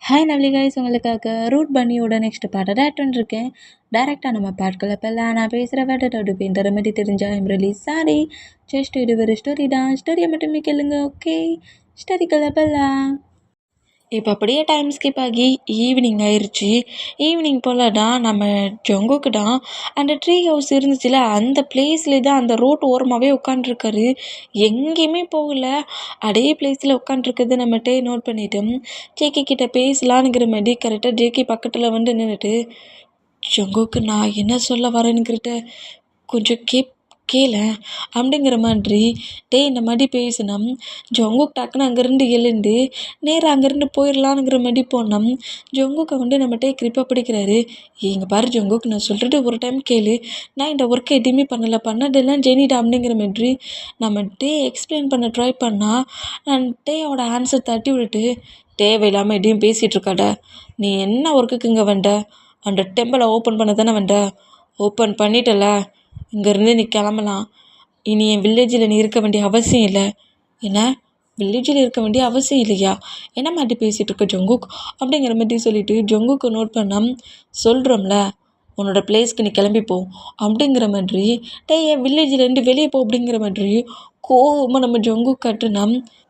Hi lovely guys, உங்களுக்காக root பன்னியோட next பாட்டை date பண்ணிருக்கேன். டேரெக்டாக நம்ம பாட்களை பெல்ல நான் பேசுகிற வேட்டோட பேர் தர மாதிரி தெரிஞ்சா ரிலீஸ் சாரி ஜஸ்ட் இது ஒரு ஸ்டோரி தான். ஸ்டோரியை மட்டுமே கேளுங்க, ஓகே? ஸ்டோரிக்குள்ள பெல்லா. இப்போ அப்படியே டைம் ஸ்கிப் ஆகி ஈவினிங் ஆயிடுச்சு. ஈவினிங் போல் தான் நம்ம ஜங்குக்கு தான் அந்த ட்ரீ ஹவுஸ் இருந்துச்சுல, அந்த பிளேஸ்லேயே தான் அந்த ரோட் ஓரமாகவே உட்காண்ட்ருக்காரு. எங்கேயுமே போகல, அதே பிளேஸில் உட்காண்ட்ருக்குது நம்ம நோட் பண்ணிட்டோம். ஜேகே கிட்ட பேசலான்னுங்கிற மாதிரி கரெக்டாக ஜேகே பக்கத்தில் வந்து நின்றுட்டு, ஜங்குக்கு நான் என்ன சொல்ல வரேன்னுக்கிட்ட கொஞ்சம் கேள அப்படிங்கிற மாதிரி இந்த மாதிரி பேசினோம். ஜங்குக் டக்குன்னு அங்கேருந்து எழுந்து நேராக அங்கேருந்து போயிடலான்னுங்கிற மாதிரி போனோம். ஜங்குக்கை வந்து நம்ம கிரிப்பாக பிடிக்கிறாரு. இங்கே பாரு ஜங்குக், நான் சொல்கிறது ஒரு டைம் கேளு. நான் இந்த ஒர்க்கை எதுவுமே பண்ணதெல்லாம் ஜெனிடா அப்படிங்கிற மாதிரி நம்ம எக்ஸ்பிளைன் பண்ண ட்ரை பண்ணால் நான் டேயோட ஆன்சர் தட்டி விட்டுட்டு, தேவையில்லாமல் எதையும் பேசிகிட்டு இருக்காட. நீ என்ன ஒர்க்குக்கு இங்கே வந்த? அந்த டெம்பிளை ஓப்பன் பண்ண தானே வந்த? ஓப்பன் பண்ணிட்டல, இங்கேருந்து நீ கிளம்பலாம். இனி என் வில்லேஜில் நீ இருக்க வேண்டிய அவசியம் இல்லை. என்ன வில்லேஜில் இருக்க வேண்டிய அவசியம் இல்லையா? என்ன மாதிரி பேசிகிட்டு இருக்க ஜங்குக் அப்படிங்கிற மாதிரி சொல்லிவிட்டு ஜங்குக்கு நோட் பண்ண சொல்கிறோம்ல, உன்னோட பிளேஸ்க்கு நீ கிளம்பிப்போ அப்படிங்கிற மாதிரி என் வில்லேஜிலேருந்து வெளியே போ அப்படிங்கிற மாதிரி கோவமாக நம்ம ஜங்குக் கட்டுனா,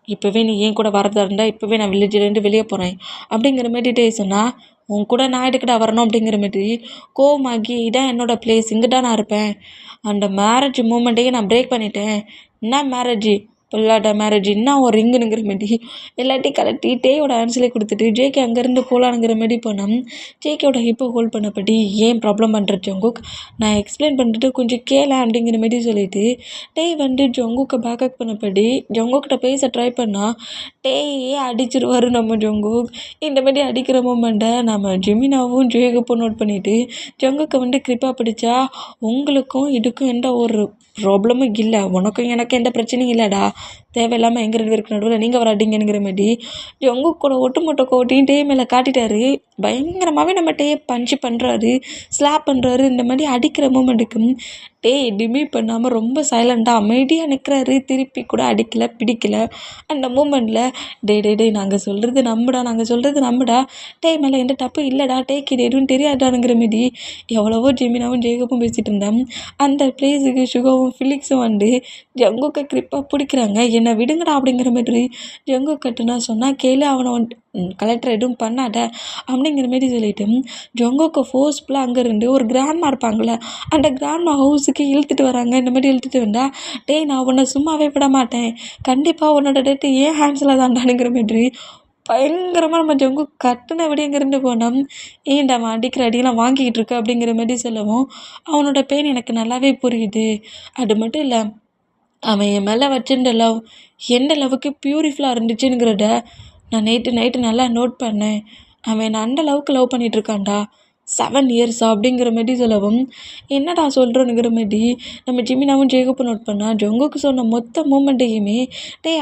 இப்போவே நீ ஏன் கூட வரதா இருந்தால் இப்போவே நான் வில்லேஜிலேருந்து வெளியே போகிறேன் அப்படிங்கிற மாதிரி சொன்னால், உன் கூட நான் எதுக்கிட்ட வரணும் அப்படிங்கிற மாதிரி கோவமாகி, இதான் என்னோடய பிளேஸ், இங்கே தான் நான் இருப்பேன். அந்த மேரேஜ் மூமெண்ட்டையே நான் பிரேக் பண்ணிட்டேன். என்ன மேரேஜ்? பிள்ளாட்ட மேரேஜ் என்ன ஒரு ரிங்குனுங்கிற மாதிரி எல்லாத்தையும் கலட்டி டேயோட ஆன்சரை கொடுத்துட்டு ஜேகே அங்கேருந்து போகலானுங்கிற மாதிரி போனோம். ஜேகேயோட ஹிப்பை ஹோல்ட் பண்ணப்படி, ஏன் ப்ராப்ளம் பண்ணுற ஜங்குக், நான் எக்ஸ்பிளைன் பண்ணிட்டு கொஞ்சம் கேள அப்படிங்கிற மாதிரி சொல்லிட்டு வந்து ஜங்குக்கை பேக்கப் பண்ணப்படி ஜங்குக்கிட்ட பேச ட்ரை பண்ணால் டேயே அடிச்சிருவார் நம்ம ஜங்குக். இந்த மாதிரி அடிக்கிற மூமெண்ட்டை நம்ம ஜெமினாவும் ஜேகப்பும் நோட் பண்ணிவிட்டு ஜங்குக்கை வந்து கிரிப்பாக பிடிச்சா, உங்களுக்கும் இதுக்கும் எந்த ஒரு ப்ராப்ளமும் இல்லை, உனக்கும் எனக்கு எந்த பிரச்சனையும் இல்லைடா, தேவையில்லாமல் எங்கள் 2 பேருக்கு நடுவில் நீங்கள் வராட்டிங்கங்கிற மாதிரி ஜங்குக் கூட ஒட்டுமொட்டை கோட்டையும் மேலே காட்டிட்டாரு. பயங்கரமாகவே நம்ம பஞ்சு பண்ணுறாரு, ஸ்லாப் பண்ணுறாரு. இந்த மாதிரி அடிக்கிற மூமெண்ட்டுக்கு எதுவுமே பண்ணாமல் ரொம்ப சைலண்டாக அமைதியாக நிற்கிறாரு. திருப்பி கூட அடிக்கலை, பிடிக்கலை. அந்த மூமெண்ட்டில் டே நாங்கள் சொல்கிறது நம்புடா, மேலே எந்த தப்பு இல்லைடா, இது எதுவும் தெரியாதானுங்கிற மாதிரி எவ்வளவோ ஜெமினாவும் ஜேகப்பும் பேசிகிட்டு இருந்தேன். அந்த பிளேஸுக்கு சுகாவும் ஃபிலிக்ஸும் வந்து ஜங்குக்கை கிரிப்பாக பிடிக்கிறாங்க. என்னை விடுங்கடா அப்படிங்கிற மாதிரி ஜங்குக் கட்டுனா சொன்னால் கேளு, அவனை வந்துட்டு கலெக்டர் எதுவும் பண்ணாத அப்படிங்கிற மாதிரி சொல்லிட்டு ஜங்குக்கை ஃபோர்ஸ்ஃபுல்லாக அங்கேருந்து ஒரு கிராண்ட்மா இருப்பாங்களே, அந்த கிராண்ட்மா ஹவுஸுக்கு இழுத்துட்டு வராங்க. இந்த மாதிரி இழுத்துட்டு வந்தால், நான் உன்னை சும்மாவே விட மாட்டேன், கண்டிப்பாக உன்னோட டேட்டு ஏன் ஹேண்ட்ஸில் தாண்டானுங்கிற மாதிரி பயங்கரமாக நம்ம ஜங்குக் கட்டுன விட இங்கேருந்து போனோம். ஏன்டா அவன் அடிக்கிற அடியெல்லாம் வாங்கிக்கிட்டு இருக்க அப்படிங்கிற மாதிரி சொல்லவும், அவனோட பெயின் எனக்கு நல்லாவே புரியுது. அது மட்டும் இல்லை, அவன் என் மேலே வச்சிருந்த லவ் எந்த லவ்வுக்கு பியூரிஃபுல்லாக இருந்துச்சுங்கிறத நான் நைட்டு நல்லா நோட் பண்ணேன். அவன் நான் அந்த லவ்வுக்கு லவ் பண்ணிகிட்ருக்கான்டா, 7 இயர்ஸா அப்படிங்கிற மாதிரி சொல்லவும், என்னடா சொல்கிறோன்னுங்கிற மாதிரி நம்ம ஜிமினாவும் ஜேகப்பும் நோட் பண்ணால் ஜங்குக்கு சொன்ன மொத்த மூமெண்ட்டையுமே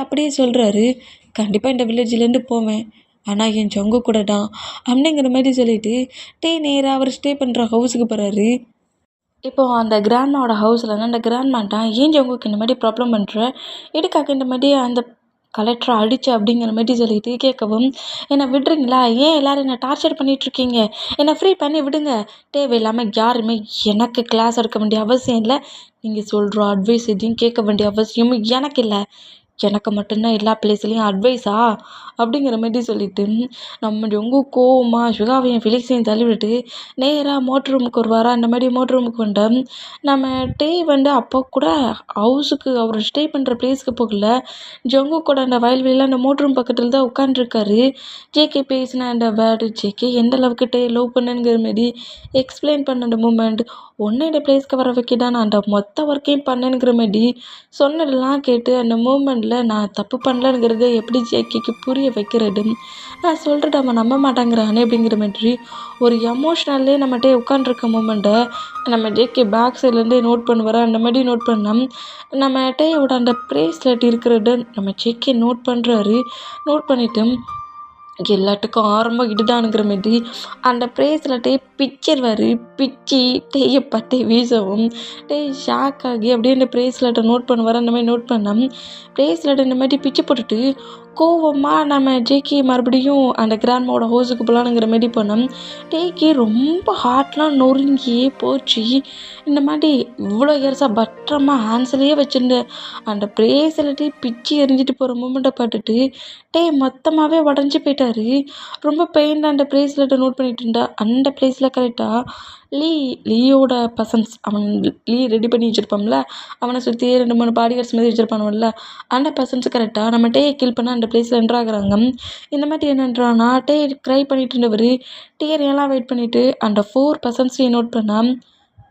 அப்படியே சொல்கிறாரு. கண்டிப்பாக இந்த வில்லேஜ்லேருந்து போவேன், ஆனால் என் ஜங்கு கூட தான் அப்படிங்கிற மாதிரி சொல்லிவிட்டு நேராக அவர் ஸ்டே பண்ணுற ஹவுஸுக்கு போகிறாரு. இப்போது அந்த கிராண்ட்மாவோட ஹவுஸில் அந்த கிராண்ட்மாட்டா, ஏன் ஜங்குக்கு இந்த மாதிரி ப்ராப்ளம் பண்ணுற, எதுக்காக இந்த மாதிரி அந்த கலெக்டரை அடிச்சு அப்படிங்கிற மாதிரி சொல்லிட்டு கேட்கவும், என்னை விடுறீங்களா, ஏன் எல்லோரும் என்னை டார்ச்சர் பண்ணிகிட்ருக்கீங்க, என்னை ஃப்ரீ பண்ணி விடுங்க, தேவையில்லாமல் யாருமே எனக்கு கிளாஸ் எடுக்க வேண்டிய அவசியம் இல்லை, நீங்கள் சொல்கிற அட்வைஸ் எதையும் கேட்க வேண்டிய அவசியமும் எனக்கு இல்லை, எனக்கு மட்டும்தான் எல்லா பிளேஸ்லேயும் அட்வைஸா அப்படிங்கிற மாதிரி சொல்லிட்டு நம்ம ரொம்ப கோவமாக சுகாவையும் ஃபிலிக்ஸையும் தள்ளிவிட்டு நேராக மோட்ரு ரூமுக்கு வருவாரா. அந்த மாதிரி மோட்ரு ரூமுக்கு வந்துட்டு நம்ம வந்து அப்போ கூட ஹவுஸுக்கு அவர் ஸ்டே பண்ணுற பிளேஸ்க்கு போகல, ஜங்கு கூட அந்த வயல்வெளியில் அந்த மோட்ரு ரூம் பக்கத்தில் தான் உட்காண்ட்ருக்காரு. ஜேகே பேசின அந்த வேர்டு, ஜேகே எந்த அளவுக்கு லவ் பண்ணுங்கிற மாதிரி எக்ஸ்பிளைன் பண்ண அந்த மூமெண்ட், ஒன்று இந்த பிளேஸ்க்கு வர வைக்க தான் நான் அந்த மொத்த ஒர்க்கையும் பண்ணேங்கிற மாதிரி சொன்னதெல்லாம் கேட்டு அந்த மூமெண்ட்டில் நான் தப்பு பண்ணலங்கிறத எப்படி ஜேகேக்கு புரிய வைக்கிறது, நான் சொல்கிறத அவன் நம்ப மாட்டேங்கிறானே அப்படிங்கிற மாதிரி ஒரு எமோஷ்னல்லே நம்மகிட்டே உட்காண்ட்ருக்க மூமெண்ட்டை நம்ம ஜேகே பேக் சைட்லேருந்தே நோட் பண்ணுவார். அந்த மாதிரி நோட் பண்ணோம். நம்ம டேயோட அந்த ப்ரேஸ்லெட் இருக்கிறத நம்ம ஜேகே நோட் பண்ணுறாரு. நோட் பண்ணிவிட்டு எல்லாத்துக்கும் ஆரம்பம் இதுதானுங்கிற மாதிரி அந்த ப்ரேஸ்லெட்டே பிச்சிருவார். பிச்சி டேயை பட்டை வீசவும் ஷாக் ஆகி அப்படியே அந்த ப்ரேஸ்லெட்டை நோட் பண்ணுவார். அந்த மாதிரி நோட் பண்ண ப்ரேஸ்லெட்டை இந்த மாதிரி பிச்சு போட்டுட்டு கோவமாக நம்ம ஜேகே மறுபடியும் அந்த கிராண்ட்மாவோட ஹவுஸுக்கு போகலானுங்கிற மாரி போனோம். டேக்கு ரொம்ப ஹார்ட்லாம் நொறுங்கி போச்சு. இந்த மாதிரி இவ்வளோ இயர்ஸாக பத்திரமா ஹேண்ட்ஸ்லேயே வச்சுருந்த அந்த ப்ரேஸ்லெட்டே பிச்சு எரிஞ்சிட்டு போகிற மூமெண்ட்டை பார்த்துட்டு மொத்தமாகவே உடஞ்சி போயிட்டாரு. ரொம்ப பெயினில் அந்த ப்ரேஸ்லெட்டை நோட் பண்ணிட்டு இருந்தா. அந்த ப்ளேஸில் கரெக்டாக லீயோட பசன்ஸ் அவன் ரெடி பண்ணி வச்சுருப்பான்ல, அவனை சுற்றி 2-3 பாடிகார்ட்ஸ் மாதிரி வச்சுருப்பானுவல்ல, அந்த பர்சன்ஸ் கரெக்டாக நம்ம கில் பண்ண அந்த பிளேஸில் என்ட்ராகிறாங்க. இந்த மாதிரி என்னன்றானா க்ரை பண்ணிட்டு இருந்தவர் ஏரியாலாம் வெயிட் பண்ணிவிட்டு அந்த 4 பர்சன்ஸையும் நோட் பண்ணால்,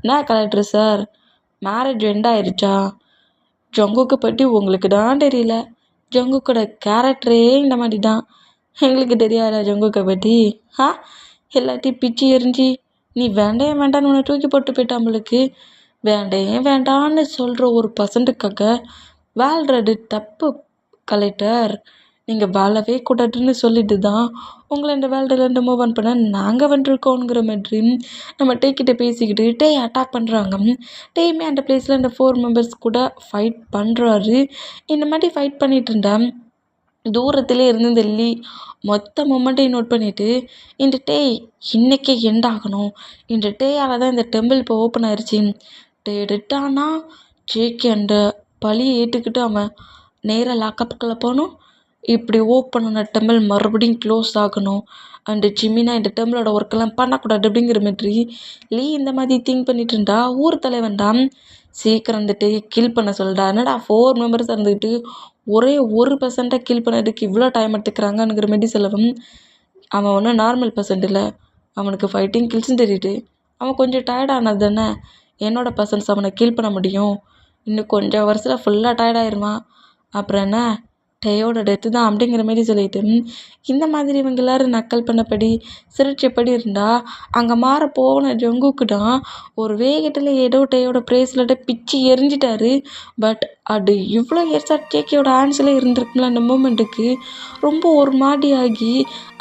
என்ன கலெக்டர் சார் மேரேஜ் எண்ட் ஆயிடுச்சா? ஜங்குக்கை பற்றி உங்களுக்கு தான் தெரியல. ஜங்குக்கோட கேரக்டரே இந்த மாதிரி தான். எங்களுக்கு தெரியாதா ஜங்குக்கை பற்றி? எல்லாத்தையும் பிச்சு எரிஞ்சு நீ வேண்டான்னு உன்னை தூக்கி போட்டு போயிட்டாம்பளுக்கு. வேண்டான்னு சொல்கிற ஒரு பர்சன்ட்டுக்காக வாழ்கிறது தப்பு கலெக்டர். நீங்கள் வாழவே கூடாதுன்னு சொல்லிட்டு தான் உங்களை இந்த வேர்ல்டுலேருந்து மூவ் ஆன் பண்ண நாங்கள் வந்துருக்கோங்கிற மாதிரி நம்ம கிட்ட பேசிக்கிட்டு அட்டாக் பண்ணுறாங்க. டேயுமே அந்த பிளேஸில் அந்த 4 மெம்பர்ஸ் கூட ஃபைட் பண்ணுறாரு. இந்த மாதிரி ஃபைட் பண்ணிகிட்டு இருந்தேன். தூரத்திலே இருந்து இந்த மொத்த மொமெண்ட்டையும் நோட் பண்ணிவிட்டு இந்த இன்றைக்கே எண்ட் ஆகணும். இந்த டேயால் தான் இந்த டெம்பிள் இப்போ ஓப்பன் ஆயிடுச்சு. எடுத்தானா ஜேகே அந்த பழியை ஏற்றுக்கிட்டு அவன் நேராக லாக்கப்புக்குள்ளே போகணும். இப்படி ஓப்பன் ஆன டெம்பிள் மறுபடியும் க்ளோஸ் ஆகணும். அண்டு ஜிமினா இந்த டெம்பிளோட ஒர்க்கெல்லாம் பண்ணக்கூடாது அப்படிங்கிற மாதிரி இந்த மாதிரி திங்க் பண்ணிட்டு இருந்தா ஊர் தலைவன் தான் சீக்கிரம் வந்துட்டு கில் பண்ண சொல்லிட்டா. என்னடா 4 மெம்பர்ஸ் இருந்துக்கிட்டு ஒரே 1% கில் பண்ணதுக்கு இவ்வளோ டைம் எடுத்துக்கிறாங்கங்கிற மாதிரி சொல்லவும், அவன் ஒன்றும் நார்மல் பர்சன்ட் இல்லை, அவனுக்கு ஃபைட்டிங் கில்ஸ்ன்னு தெரியுது. அவன் கொஞ்சம் டயர்டானது தானே. என்னோட பர்சன்ஸ் அவனை கில் பண்ண முடியும். இன்னும் கொஞ்சம் வருஷத்தில் ஃபுல்லாக டயர்டாயிருவான். அப்புறம் என்ன டேயோட டெத்து தான் அப்படிங்கிற மாதிரி சொல்லிட்டு இந்த மாதிரி இவங்க எல்லாரும் நக்கல் பண்ணபடி சிரிச்சபடி இருந்தால் அங்கே மாற போன ஜங்குக்கு தான் ஒரு வேகத்தில் ஏதோ டேயோட ப்ரேஸ்லெட்டை பிச்சு எரிஞ்சிட்டாரு. பட் அது இவ்வளோ இயர்ஸாக ஜேகேயோட ஹேண்ட்ஸில் இருந்திருக்கும்ல அந்த மூமெண்ட்டுக்கு ரொம்ப ஒரு மாதிரி ஆகி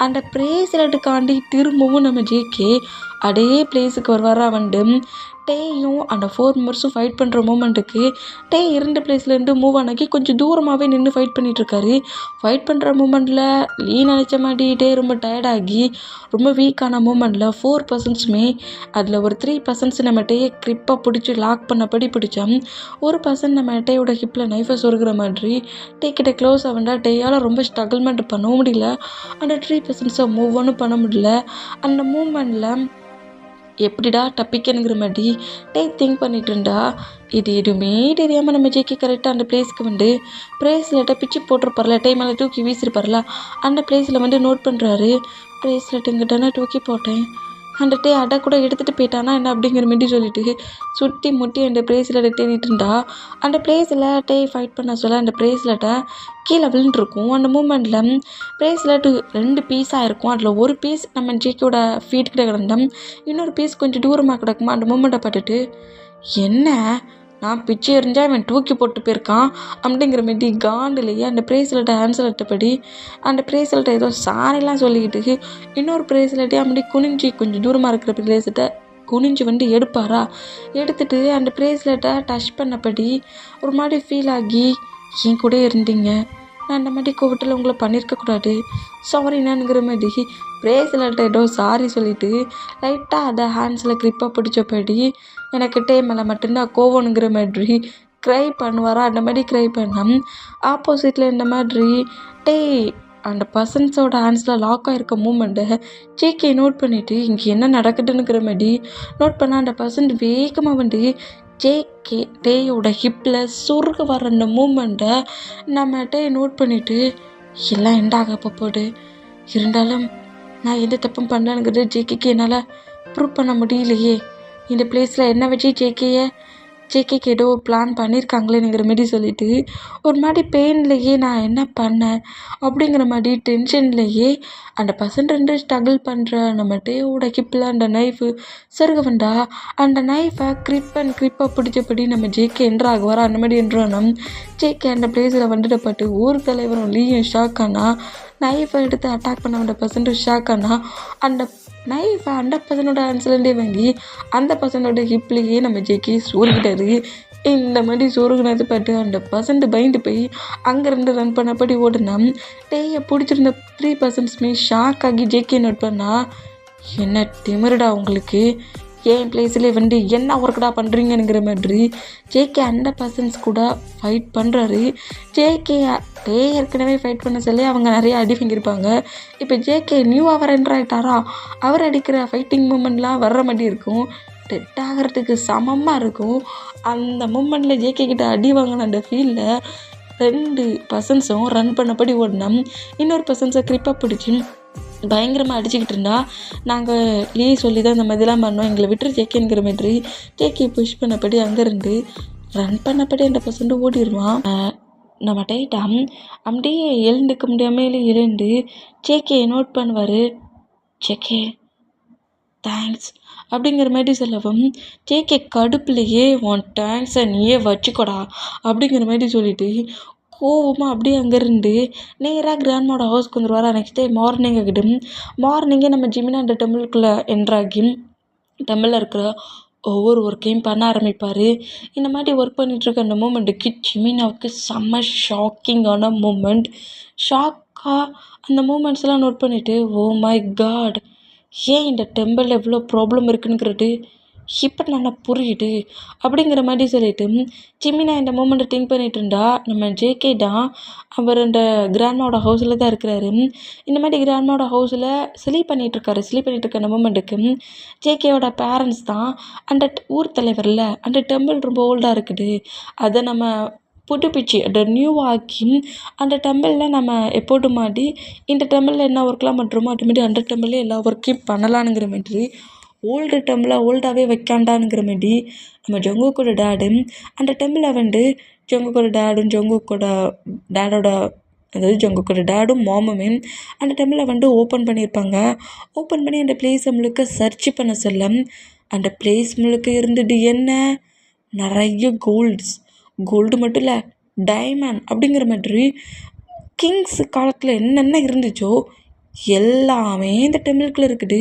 அந்த ப்ரேஸ்லெட்டுக்காண்டி திரும்பவும் நம்ம ஜேகே அதே பிளேஸுக்கு வருவாரா வந்து டேயும் அந்த 4 மெம்பர்ஸும் ஃபைட் பண்ணுற மூமெண்ட்டுக்கு இருந்த பிளேஸ்லேருந்து மூவ் ஆனாக்கி கொஞ்சம் தூரமாகவே நின்று ஃபைட் பண்ணிகிட்ருக்காரு. ஃபைட் பண்ணுற மூமெண்ட்டில் நினச்ச மாதிரி ரொம்ப டயர்டாகி ரொம்ப வீக்கான மூமெண்ட்டில் 4 பர்சன்ஸுமே அதில் ஒரு 3 பர்சன்ஸ் நம்ம க்ரிப்பாக பிடிச்சி லாக் பண்ணபடி பிடிச்சோம். ஒரு பர்சன் நம்ம டேயோட ஹிப்பில் நைஃபை சொருகிற மாதிரி கிட்ட க்ளோஸ் ஆகண்டா டேயால் ரொம்ப ஸ்ட்ரகிள்மெண்ட் பண்ணவும் முடியல. அந்த 3 பர்சன்ஸை மூவ் ஒன்றும் பண்ண முடியல. அந்த மூமெண்ட்டில் எப்படிடா தப்பிக்கணுங்கிற மாதிரி திங்க் பண்ணிட்டு இருந்தா இது எதுவுமே தெரியாமல் நம்ம ஜேகே கரெக்டாக அந்த பிளேஸ்க்கு வந்து ப்ரேஸ்லெட்டை பிச்சு போட்டிருப்பார்ல மேலே தூக்கி வீசிருப்பார்ல அந்த பிளேஸில் வந்து நோட் பண்ணுறாரு. ப்ரேஸ்லெட்டுங்கிட்டனா தூக்கி போட்டேன், அந்த அடை கூட எடுத்துகிட்டு போயிட்டானா என்ன அப்படிங்கிற மாதிரி சொல்லிட்டு சுற்றி முட்டி அந்த ப்ரேஸ்லெட்டை தேடிட்டு இருந்தா அந்த பிளேஸில் ஃபைட் பண்ண சொல்ல அந்த ப்ரேஸ்லெட்டை கீழே விழுந்துருக்கும். அந்த மூமெண்ட்டில் ப்ரேஸ்லெட்டு 2 பீஸாக இருக்கும். அதில் ஒரு பீஸ் நம்ம ஜேகேயோட ஃபீட் கிட்ட கிடந்தோம், இன்னொரு பீஸ் கொஞ்சம் தூரமாக கிடக்குமா. அந்த மூமெண்ட்டை பார்த்துட்டு என்ன நான் பிச்சு எறிஞ்சா இவன் தூக்கி போட்டு போயிருக்கான் அப்படிங்கிற மாரி காண்டிலேயே அந்த ப்ரேஸ்லெட்டை ஆன்சர்ட்டபடி அந்த ப்ரேஸ்லெட்டை ஏதோ சாரிலாம் சொல்லிக்கிட்டு இன்னொரு ப்ரேஸ்லெட்டே அப்படி குனிஞ்சி கொஞ்சம் தூரமாக இருக்கிற ப்ரேஸ்லெட்டை குனிஞ்சு வந்து எடுப்பாரா. எடுத்துகிட்டு அந்த ப்ரேஸ்லெட்டை டச் பண்ணபடி ஒரு மாதிரி ஃபீல் ஆகி என் கூட இருந்தீங்க, நான் அந்த மாதிரி கோவிட்டில் உங்களை பண்ணியிருக்கக்கூடாது, சாரினானுங்கிற மாதிரி ப்ரேஸ்லெட்டை ஏதோ சாரி சொல்லிவிட்டு லைட்டாக அதை ஹேண்ட்ஸில் க்ரிப்பாக பிடிச்சபடி எனக்கு மேலே மட்டும்தான் கோவனுங்கிற மாதிரி க்ரை பண்ணுவாரா. அந்த மாதிரி க்ரை பண்ண ஆப்போசிட்டில் இந்த மாதிரி அந்த பர்சன்ஸோட ஹேண்ட்ஸில் லாக் ஆகிருக்க மூமெண்ட்டை ஜேகே நோட் பண்ணிவிட்டு இங்கே என்ன நடக்குதுன்னுங்கிற மாதிரி நோட் பண்ண அந்த பர்சன் வேகமாக வந்து ஜேகே டேயோட ஹிப்பில் சொருக வர அந்த மூமெண்ட்டை நம்ம நோட் பண்ணிவிட்டு எல்லாம் எண்டாக போகுது. இருந்தாலும் நான் எந்த தப்பும் பண்ணலங்கிறது ஜேகேக்கு என்னால் ப்ரூவ் பண்ண முடியலையே. இந்த பிளேஸில் என்ன வச்சு ஜேகேக்கு ஏதோ பிளான் பண்ணியிருக்காங்களேங்கிற மாரி சொல்லிவிட்டு ஒரு மாதிரி பெயின்லேயே நான் என்ன பண்ணேன் அப்படிங்கிற மாதிரி டென்ஷன்லேயே அந்த பர்சன் 2 ஸ்ட்ரகிள் பண்ணுற நம்ம டேயோட ஹிப்பில் அந்த நைஃபு சருக வந்தா அந்த நைஃபை க்ரிப்பாக பிடிச்சபடி நம்ம ஜேகே என்ட்ராக அந்த மாதிரி என்றானோம். ஜேகே அந்த பிளேஸில் வந்துட்டப்பட்டு ஊர் தலைவரும் லீயும் ஷாக் ஆனால் நைஃபை எடுத்து அட்டாக் பண்ண வந்த பர்சன்ட் ஷாக் ஆனா அந்த நைஃபை அந்த பர்சனோட ஆன்சர்லேருந்தே வாங்கி அந்த பர்சனோட ஹிப்லேயே நம்ம ஜேகே சோறுகிட்டாரு. இந்த மாதிரி சொருகுனது பட்டு அந்த பர்சன்ட் பயந்து போய் அங்கேருந்து ரன் பண்ணபடி ஓடுனா டேயை பிடிச்சிருந்த 3% ஷாக் ஆகி ஜேகே நோட் பண்ணா, என்ன திமிருடா உங்களுக்கு, என் பிளேஸ்லேயே வந்து என்ன ஒர்க்கடா பண்ணுறீங்கங்கிற மாதிரி ஜேகே அந்த பர்சன்ஸ் கூட ஃபைட் பண்ணுறாரு. ஜேகே ஏற்கனவே ஃபைட் பண்ண சொல்லி அவங்க நிறைய அடி வாங்கியிருப்பாங்க. இப்போ ஜேகே அவர் என்ட்ரு ஆகிட்டாரா, அவர் அடிக்கிற ஃபைட்டிங் மூமெண்ட்லாம் வர்ற மாதிரி இருக்கும். டெட் ஆகிறதுக்கு சமமாக இருக்கும். அந்த மூமெண்ட்டில் ஜேகே கிட்ட அடி வாங்கின அந்த ஃபீல்டில் 2 பர்சன்ஸும் ரன் பண்ணபடி ஓடினா இன்னொரு பர்சன்ஸை கிரிப்பாக பிடிச்சி பயங்கரமாக அடிச்சுக்கிட்டு இருந்தா, நாங்கள் சொல்லி தான் இந்த மாதிரிலாம் பண்ணோம், எங்களை விட்டுரு ஜேகேங்கிற மாதிரி ஜேகே புஷ் பண்ணபடி அங்கேருந்து ரன் பண்ணபடி அந்த பர்சன்ட் ஓடிடுவான். நம்ம டைட்டாம் அப்படியே எழுந்துக்க முடியாமல் எழுந்து ஜேகே நோட் பண்ணுவார். ஜேகே தேங்க்ஸ் அப்படிங்கிற மாதிரி சொல்லவும் ஜேகே கடுப்புலையே உன் தேங்க்ஸை நீயே வச்சுக்கோடா அப்படிங்கிற மாதிரி சொல்லிட்டு கோவமாக அப்படியே அங்கேருந்து நேராக கிராண்ட்மாவோட ஹவுஸ்க்கு வந்துடுவாரா. நெக்ஸ்ட் டே மார்னிங்கே நம்ம ஜிமினா அந்த டெம்பிளுக்குள்ளே என்ட்ராகி டெம்பிளில் இருக்கிற ஒவ்வொரு ஒர்க்கையும் பண்ண ஆரம்பிப்பார். இந்த மாதிரி ஒர்க் பண்ணிகிட்ருக்க அந்த மூமெண்ட்டுக்கு ஜிமினாவுக்கு செம்ம ஷாக்கிங்கான மூமெண்ட். ஷாக்காக அந்த மூமெண்ட்ஸ்லாம் நோட் பண்ணிவிட்டு, ஓ மை காட், ஏன் இந்த டெம்பிளில் எவ்வளோ ப்ராப்ளம் இருக்குங்கிறது இப்போ நல்லா புரியுது அப்படிங்கிற மாதிரி சொல்லிட்டு ஜிமினா இந்த மூமெண்ட்டை திங்க் பண்ணிகிட்டு இருந்தா, நம்ம ஜேகே தான் அவர் அந்த கிராண்ட்மாவோட ஹவுஸில் தான் இருக்கிறாரு. இந்த மாதிரி கிராண்ட்மாவோட ஹவுஸில் ஸ்லீப் பண்ணிகிட்ருக்க அந்த மூமெண்ட்டுக்கு ஜேகேவோட பேரண்ட்ஸ் தான் அந்த ஊர் தலைவரில் அந்த டெம்பிள் ரொம்ப ஓல்டாக இருக்குது, அதை நம்ம புதுப்பிச்சு அந்த நியூ ஆக்கி அந்த டெம்பிளில் நம்ம எப்போது மாதிரி இந்த டெம்பிளில் என்ன ஒர்க்லாம் பண்ணுறோமோ அதுமாரி அந்த டெம்பிளில் எல்லா ஒர்க்கையும் பண்ணலானுங்கிற மாதிரி ஓல்டு டெம்பிளை ஓல்டாகவே வைக்காண்டானுங்கிற மாதிரி நம்ம ஜங்குக்கோட டேடு அந்த டெம்பிளை வந்து ஜங்குக்கோட டேடும் மாமுமே அந்த டெம்பிளை வந்து ஓப்பன் பண்ணியிருப்பாங்க. ஓப்பன் பண்ணி அந்த பிளேஸை முழுக்க சர்ச் பண்ண சொல்ல அந்த பிளேஸ் முழுக்க இருந்துட்டு என்ன நிறைய கோல்டு மட்டும் இல்லை, டைமண்ட் அப்படிங்கிற மாதிரி கிங்ஸ் காலத்தில் என்னென்ன இருந்துச்சோ எல்லாமே இந்த டெம்பிளுக்குள்ளே இருக்குது.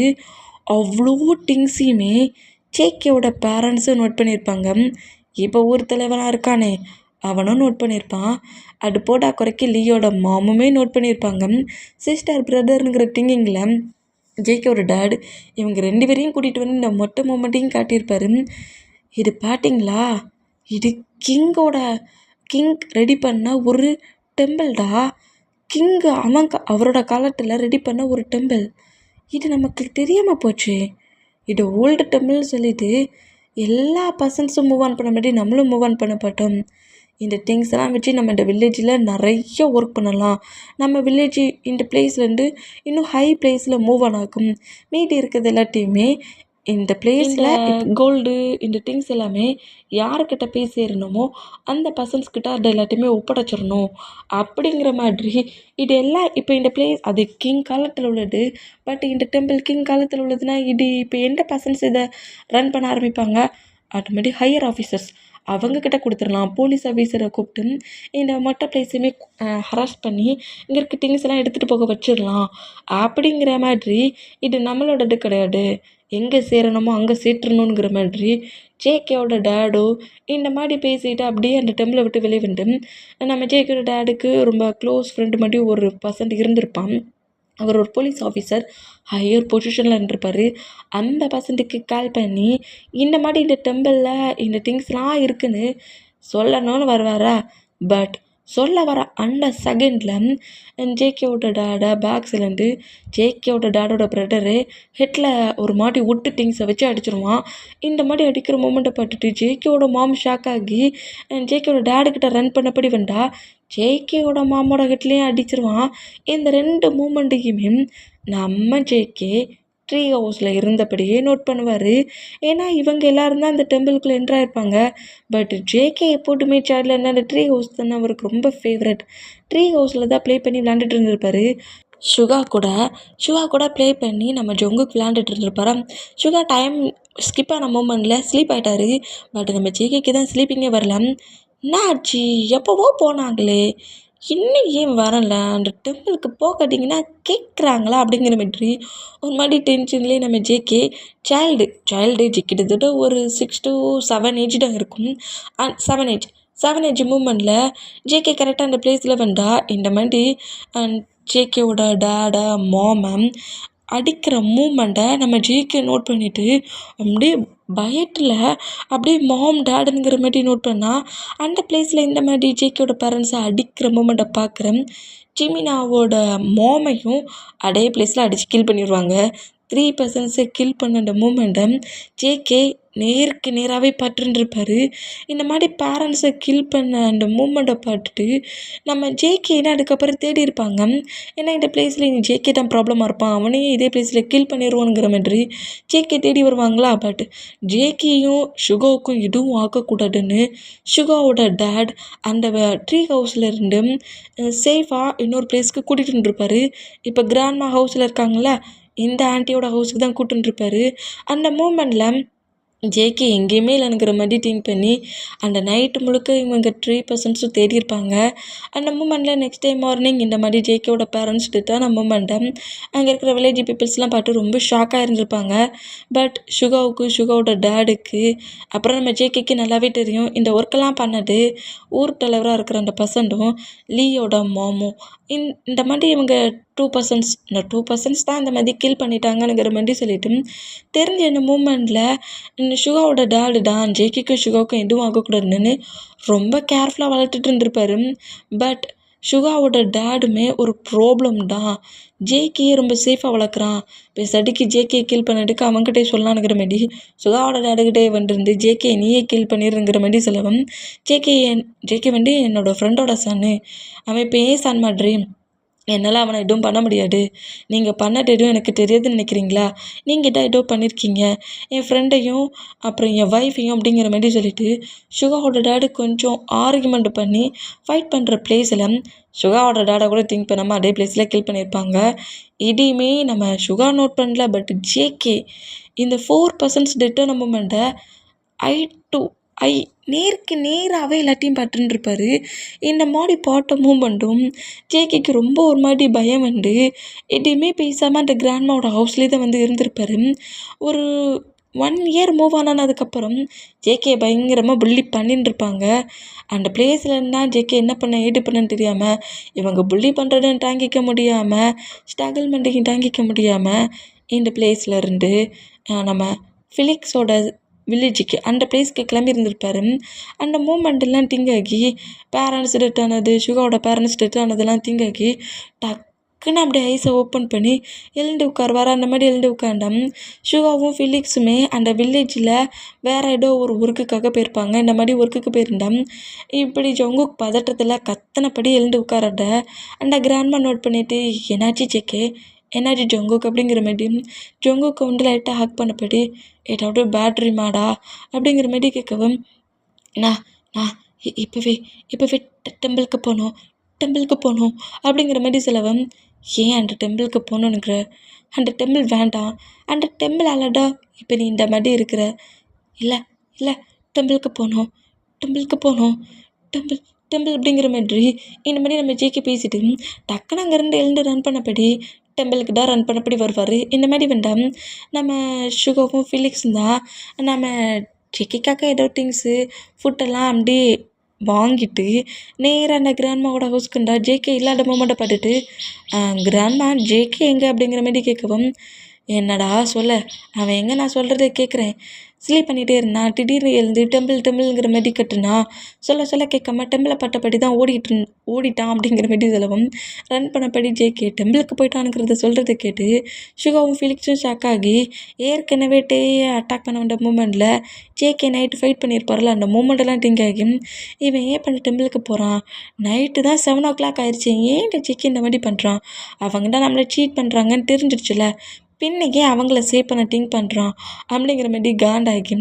அவ்வளோ திங்ஸையுமே ஜேகேவோட பேரண்ட்ஸும் நோட் பண்ணியிருப்பாங்க. இப்போ ஊர் தலைவனாக இருக்கானே அவனும் நோட் பண்ணியிருப்பான். அது போடா குறைக்க லியோட மாமுமே நோட் பண்ணியிருப்பாங்க. சிஸ்டர் பிரதர்ங்கிற திங்கிங்கில் ஜேகேவோட டேட் இவங்க 2 பேரையும் கூட்டிகிட்டு வந்து இந்த மொட்டை மூமெண்ட்டையும் காட்டியிருப்பாரு. இது பார்த்தீங்களா, இது கிங் ரெடி பண்ண ஒரு டெம்பிள்டா, அவரோட காலத்தில் ரெடி பண்ண ஒரு டெம்பிள், இது நமக்கு தெரியாமல் போச்சு. இது ஓல்டு டெம்பிள்னு சொல்லிட்டு எல்லா பர்சன்ஸும் மூவ் ஆன் பண்ண மாதிரி நம்மளும் மூவ் ஆன் பண்ண மாட்டோம். இந்த திங்ஸ் எல்லாம் வச்சு நம்ம இந்த வில்லேஜில் நிறைய ஒர்க் பண்ணலாம். நம்ம வில்லேஜ் இந்த பிளேஸ்லேருந்து இன்னும் ஹை பிளேஸில் மூவ் ஆன் ஆகும். மீதி இருக்கிறது எல்லாத்தையுமே இந்த பிளேஸில் கோல்டு இந்த திங்ஸ் எல்லாமே யாருக்கிட்ட போய் சேரணுமோ அந்த பர்சன்ஸ்கிட்ட அதை எல்லாத்தையுமே ஒப்படைச்சிடணும் அப்படிங்கிற மாதிரி இது எல்லாம். இப்போ இந்த பிளேஸ் அது கிங் காலத்தில் உள்ளது, பட் இந்த டெம்பிள் கிங் காலத்தில் உள்ளதுன்னா இது இப்போ எந்த பர்சன்ஸ் இதை ரன் பண்ண ஆரம்பிப்பாங்க, ஆட்டோமேட்டிக் ஹையர் ஆஃபீஸர்ஸ் அவங்கக்கிட்ட கொடுத்துடலாம். போலீஸ் ஆஃபீஸரை கூப்பிட்டு இந்த மொட்டை பிளேஸையுமே ஹராஸ் பண்ணி இங்கே இருக்க திங்ஸ் எல்லாம் எடுத்துகிட்டு போக வச்சிடலாம் அப்படிங்கிற மாதிரி. இது நம்மளோடது கிடையாது, எங்கே சேரணுமோ அங்கே சேர்த்துடணுங்கிற மாதிரி ஜேகேவோட டேடோ இந்த மாதிரி பேசிட்டு அப்படியே அந்த டெம்பிளை விட்டு வெளியே வந்துட்டு நம்ம ஜேகேவோட டேடுக்கு ரொம்ப க்ளோஸ் ஃப்ரெண்டு மாதிரி ஒரு பர்சன்ட் இருந்திருப்பான். அவர் ஒரு போலீஸ் ஆஃபீஸர் ஹையர் பொசிஷனில் இருந்திருப்பார். அந்த பர்சன்ட்டுக்கு கால் பண்ணி இந்த மாதிரி இந்த டெம்பிளில் இந்த திங்ஸ்லாம் இருக்குன்னு சொல்லணும்னு வருவாரா. பட் சொல்ல வர அந்த செகண்டில் ஜேகேவோட டேடை பேக்ஸ்லேருந்து ஜேகேவோட டேடோட பிரதரு ஹெட்டில் ஒரு மாட்டி விட்டு திங்ஸை வச்சு அடிச்சிருவான். இந்த மாதிரி அடிக்கிற மூமெண்ட்டை பார்த்துட்டு ஜேகேவோட மாம் ஷாக் ஆகி ஜேகேவோட டேடுக்கிட்ட ரன் பண்ணபடி வந்தா ஜேகேவோட மாமோட ஹெட்லேயும் அடிச்சிருவான். இந்த 2 மூமெண்ட்டையுமே நம்ம ஜேகே ட்ரீ ஹவுஸில் இருந்தபடியே நோட் பண்ணுவார். ஏன்னா இவங்க எல்லோரும் தான் அந்த டெம்பிளுக்குள்ளே என்ட்ராயிருப்பாங்க. பட் ஜேகே எப்போதுமே சேரில் இருந்தால் அந்த ட்ரீ ஹவுஸ் தானே அவருக்கு ரொம்ப ஃபேவரட். ட்ரீ ஹவுஸில் தான் ப்ளே பண்ணி விளாண்டுட்டு இருந்திருப்பார். சுகா கூட ப்ளே பண்ணி நம்ம ஜங்குக்கு விளாண்டுட்டு இருந்திருப்பாரா. சுகா டைம் ஸ்கிப் ஆன மூமெண்ட்டில் ஸ்லீப் ஆகிட்டாரு. பட் நம்ம ஜேகேக்கு தான் ஸ்லீப்பிங்கே வரல. என்னாச்சு, எப்போவோ போனாங்களே, இன்னும் ஏன் வரல அந்த டெம்பிளுக்கு போகாட்டிங்கன்னா கேட்குறாங்களா அப்படிங்கிற மாதிரி ஒரு மாதிரி டென்ஷன்லேயே நம்ம ஜேகே சைல்டு ஏஜ் கிட்டத்தட்ட ஒரு 6 to 7 ஏஜ் தான் இருக்கும். 7 ஏஜ் மூமெண்ட்டில் ஜேகே கரெக்டாக அந்த பிளேஸில் வந்தால் இந்த மாதிரி ஜேகேவோட டேடை மாமை அடிக்கிற மூமெண்ட்டை நம்ம ஜேகே நோட் பண்ணிவிட்டு அப்படியே பயத்தில் அப்படியே மாம் டேடுங்கிற மாதிரி நோட் பண்ணால் அந்த பிளேஸில் இந்த மாதிரி ஜேகேவோட பேரண்ட்ஸை அடிக்கிற மூமெண்ட்டை பார்க்குறேன். ஜிமினாவோட மாமையும் அதே பிளேஸில் அடித்து கில் பண்ணிடுவாங்க. 3 பர்சன்ஸை கில் பண்ண அந்த மூமெண்ட்டை ஜேகே நேருக்கு நேராகவே பார்த்துருந்துருப்பாரு. இந்த மாதிரி பேரண்ட்ஸை கில் பண்ண அந்த மூமெண்ட்டை பார்த்துட்டு நம்ம ஜேகேன்னு அதுக்கப்புறம் தேடி இருப்பாங்க. ஏன்னா இந்த பிளேஸில் இனி ஜேகே தான் ப்ராப்ளமாக இருப்பான், அவனையே இதே பிளேஸில் கில் பண்ணிடுவோங்கிற மாதிரி ஜேகே தேடி வருவாங்களா. பட் ஜேகேயும் சுகாவுக்கும் எதுவும் ஆகக்கூடாதுன்னு சுகாவோட டேட் அந்த ட்ரீ ஹவுஸில் இருந்து சேஃபாக இன்னொரு பிளேஸ்க்கு கூட்டிகிட்டு வந்துருப்பாரு. இப்போ கிராண்ட்மா ஹவுஸில் இருக்காங்களா, இந்த ஆண்டியோட ஹவுஸுக்கு தான் கூட்டிட்டுருப்பாரு. அந்த மூமெண்ட்டில் ஜேகே எங்கேயுமே இல்லைங்கிற மாதிரி திங்க் பண்ணி அந்த நைட்டு முழுக்க இவங்க 3 பர்சன்ஸும் தேடியிருப்பாங்க. அந்த மூமெண்ட்டில் நெக்ஸ்ட் டே மார்னிங் இந்த மாதிரி ஜேகேவோட பேரண்ட்ஸ் டெத்தான மூமெண்ட்டை அங்கே இருக்கிற வில்லேஜ் பீப்புள்ஸ்லாம் பார்த்து ரொம்ப ஷாக்காக இருந்திருப்பாங்க. பட் சுகாவோட டேடுக்கு அப்புறம் நம்ம ஜேகேக்கு நல்லாவே தெரியும் இந்த ஒர்க்கெல்லாம் பண்ணது ஊர் தலைவராக இருக்கிற அந்த பர்சன்டும் லீயோட மாமும். இந்த மாதிரி இவங்க 2 பர்சன்ஸ் தான் இந்த மாதிரி கில் பண்ணிட்டாங்கங்கிற மாதிரி சொல்லிட்டு தெரிஞ்ச இந்த மூமெண்ட்டில் சுகாவோட டேடு தான் ஜேகேக்கும் சுகாவுக்கும் எதுவும் ஆகக்கூடாதுன்னு ரொம்ப கேர்ஃபுல்லாக வளர்த்துட்டு இருந்திருப்பாரு. பட் சுகாவோட டேடுமே ஒரு ப்ராப்ளம் தான். ஜேகேயே ரொம்ப சேஃபாக வளர்க்குறான், பேசாட்டிக்கு ஜேகே கில் பண்ணிட்டுக்கு அவங்ககிட்டே சொல்லலான்னுங்கிற மாதிரி சுகாவோட டேடுக்கிட்டே வந்துருந்து ஜேகே நீயே கில் பண்ணிடுங்கிற மாதிரி சொல்லவும் ஜேகே வந்து என்னோடய ஃப்ரெண்டோட சன்னு, அவன் இப்போ ஏன் சன் மாதிரி என்னால் அவனை எதுவும் பண்ண முடியாது, நீங்கள் பண்ணது எதுவும் எனக்கு தெரியாதுன்னு நினைக்கிறீங்களா, நீங்கள் தான் ஏதோ பண்ணியிருக்கீங்க என் ஃப்ரெண்டையும் அப்புறம் என் ஒய்ஃபையும் அப்படிங்கிற மாதிரி சொல்லிவிட்டு சுகாவோட டேடு கொஞ்சம் ஆர்கியூமெண்ட் பண்ணி ஃபைட் பண்ணுற பிளேஸில் சுகாவோட டேடை கூட திங்க் பண்ணாமல் அதே பிளேஸில் கில் பண்ணியிருப்பாங்க. இதையுமே நம்ம சுகா நோட் பண்ணல. பட் ஜேகே இந்த 4 பர்சன்ஸ் டெட்டான மூமெண்ட்டை ஐ நேருக்கு நேராகவே எல்லாத்தையும் பார்த்துட்டுருப்பாரு. இந்த மாதிரி பாட்டை மூமெண்ட்டும் ஜேகேக்கு ரொம்ப ஒரு மாதிரி பயம் வந்து எதையுமே பேசாமல் அந்த கிராண்ட்மாவோட ஹவுஸ்லேயே தான் வந்து இருந்திருப்பாரு. ஒரு 1 இயர் மூவ் ஆனதுக்கப்புறம் ஜேகே பயங்கரமாக புள்ளி பண்ணிட்டுருப்பாங்க. அந்த பிளேஸில் இருந்தால் ஜேகே என்ன பண்ண ஏது பண்ணன்னு தெரியாமல் இவங்க புள்ளி பண்ணுறதுன்னு தாங்கிக்க முடியாமல் ஸ்ட்ரகிள்மெண்ட்டுக்கு தாங்கிக்க முடியாமல் இந்த பிளேஸில் இருந்து நம்ம ஃபிலிக்ஸோட வில்லேஜுக்கு அந்த பிளேஸ்க்கு கிளம்பி இருந்திருப்பாரு. அந்த மூமெண்ட்டெல்லாம் திங்க் ஆகி பேரண்ட்ஸ் டெத் ஆனது சுகாவோட பேரண்ட்ஸ் டெத் ஆனதெல்லாம் திங்க் ஆகி டக்குன்னு அப்படியே ஐஸை ஓப்பன் பண்ணி எழுந்து உட்காருவார். அந்த மாதிரி எழுந்து உட்காண்டாம் சுகாவும் ஃபிலிக்ஸுமே அந்த வில்லேஜில் வேறு ஏதோ ஒரு ஒர்க்குக்காக போயிருப்பாங்க. இந்த மாதிரி ஒர்க்குக்கு போயிருந்தோம். இப்படி ஜங்குக் பதட்டத்தில் கத்தனைப்படி எழுந்து உட்காரட்ட அந்த கிராண்ட்மா நோட் பண்ணிவிட்டு என்னாச்சு ஜேகே, என்னாச்சு ஜங்குக் அப்படிங்கிற மாதிரி ஜங்குக்கு வந்து லைட்டாக ஹக் பண்ணப்படி ஏதாவது பேட்ரி மாடா அப்படிங்கிற மாதிரி கேட்கவும் நான் இப்போவே டெம்பிளுக்கு போகணும் அப்படிங்கிற மாதிரி சொல்லவும் ஏன் அந்த டெம்பிளுக்கு போகணுங்கிற, அந்த டெம்பிள் வேண்டாம், அந்த டெம்பிள் அலடா இப்போ நீ இந்த மாதிரி இருக்கிற, இல்லை டெம்பிளுக்கு போகணும் டெம்பிள் அப்படிங்கிற மாதிரி இந்த மாதிரி நம்ம ஜேகே பேசிட்டு டக்குன்னு அங்கேருந்து எழுந்து ரன் பண்ணப்படி டெம்பிளுக்கு தான் ரன் பண்ணப்படி வருவார். இந்த மாதிரி வேண்டாம் நம்ம சுகாவும் ஃபிலிக்ஸும் தான் நம்ம ஜேகேக்காக ஏதோ திங்ஸு ஃபுட்டெல்லாம் அப்படியே வாங்கிட்டு நேராக அந்த கிராண்ட்மாவோட ஹவுஸ்க்குண்டா ஜேகே இல்லாத மூமெண்ட்டை பார்த்துட்டு கிராண்ட்மா ஜேகே எங்கே அப்படிங்கிற மாதிரி கேட்கவும் என்னடா சொல்ல அவன் எங்கே, நான் சொல்கிறத கேட்குறேன், ஸ்லீப் பண்ணிகிட்டே இருந்தான், திடீர்னு எழுந்து டெம்பிள்ங்கிற மாதிரி கட்டுனா சொல்ல கேட்காம டெம்பிளை பட்டப்படி தான் ஓடிட்டான் அப்படிங்கிற மாதிரி சொல்லவும் ரன் பண்ணப்படி ஜேகே டெம்பிளுக்கு போயிட்டானுங்கிறத சொல்கிறத கேட்டு சுகாவும் ஃபிலிக்ஸும் ஷாக் ஆகி ஏற்கனவே அட்டாக் பண்ண வந்த மூமெண்ட்டில் ஜேகே நைட்டு ஃபைட் பண்ணியிருப்பார்ல அந்த மூமெண்ட்டெல்லாம் திங்க் ஆகி இவன் ஏன் பண்ண டெம்பிளுக்கு போகிறான், நைட்டு தான் 7 o'clock ஆயிடுச்சு, ஏன் இந்த ஜேகே இந்த மாதிரி பண்ணுறான், அவங்க தான் நம்மளை சீட் பண்ணுறாங்கன்னு தெரிஞ்சிடுச்சுல, பின்னைக்கே அவங்கள சேவ் பண்ண திங்க் பண்ணுறான் அப்படிங்கிற மாதிரி காண்டாகி